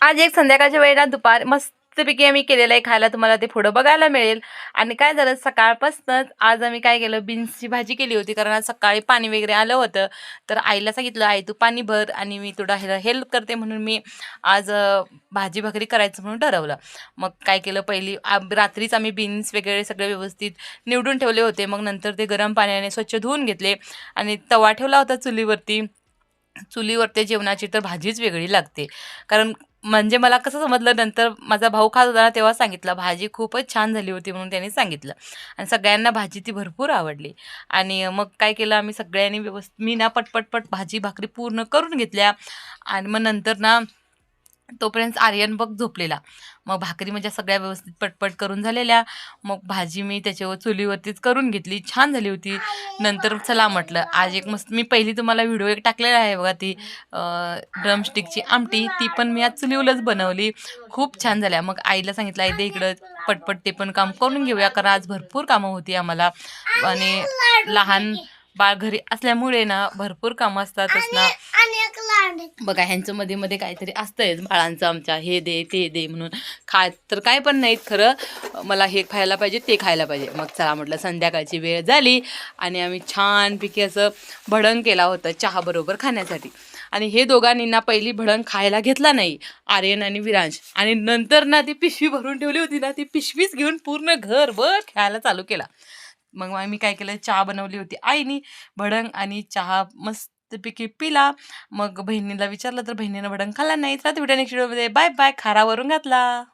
आज एक संध्याकाळच्या वेळेला दुपार मस्तपैकी आम्ही केलेलं आहे खायला, तुम्हाला ते पुढं बघायला मिळेल. आणि काय झालं सकाळपासूनच आज आम्ही काय केलं, बीन्सची भाजी केली होती. कारण आज सकाळी पाणी वगैरे आलं होतं. तर आईला सांगितलं, "आई तू पाणी भर आणि मी थोडा ह्याला हेल्प करते." म्हणून मी आज भाजी भाकरी करायचं म्हणून ठरवलं. मग काय केलं, पहिली रात्रीच आम्ही बीन्स वगैरे सगळे व्यवस्थित निवडून ठेवले होते. मग नंतर ते गरम पाण्याने स्वच्छ धुवून घेतले आणि तवा ठेवला होता चुलीवरती. चुलीवर ते जेवणाची तर भाजीच वेगळी लागते. कारण म्हणजे मला कसं समजलं, नंतर माझा भाऊ खात होता ना, तेव्हा सांगितलं, "भाजी खूपच छान झाली होती." म्हणून त्याने सांगितलं. आणि सगळ्यांना भाजी ती भरपूर आवडली. आणि मग काय केलं आम्ही सगळ्यांनी मी ना पटपट भाजी भाकरी पूर्ण करून घेतल्या. आणि मग नंतर ना तोपर्यंत आर्यन बघ झोपलेला. मग भाकरी म्हणजे सगळ्या व्यवस्थित पटपट करून झालेल्या. मग भाजी मी त्याच्यावर चुलीवरतीच करून घेतली. छान झाली होती. नंतर चला म्हटलं आज एक मस्त, मी पहिली तुम्हाला व्हिडिओ एक टाकलेला आहे बघा, ती ड्रमस्टिकची आमटी, ती पण मी आज चुलीवरच बनवली. खूप छान झाल्या. मग आईला सांगितलं, "आई दे इकडं पटपट ते पण काम करून घेऊया." कारण आज भरपूर कामं होती आम्हाला. आणि लहान बाळ घरी असल्यामुळे ना भरपूर कामं असतातच ना. बघा ह्यांचं मध्ये मध्ये काहीतरी असतंयच बाळांचं आमच्या, हे दे ते दे म्हणून. खात तर काय पण नाहीत खरं, मला हे खायला पाहिजे ते खायला पाहिजे. मग चला म्हटलं संध्याकाळची वेळ झाली आणि आम्ही छानपैकी असं भडंग केला होता चहाबरोबर खाण्यासाठी. आणि हे दोघांनी ना पहिली भडंग खायला घेतला नाही, आर्यन आणि विरांश. आणि नंतर ना ती पिशवी भरून ठेवली होती ना, ती पिशवीच घेऊन पूर्ण घरभर खेळायला चालू केला. मग मी काय केलं, चहा बनवली होती आईनी, भडंग आणि चहा मस्तपैकी पिला. मग बहिणीला विचारलं तर बहिणीनं भडंग खाल्ला नाही. तर व्हिडिओ नेक्स्ट व्हिडिओमध्ये बाय बाय, खारावरून घातला.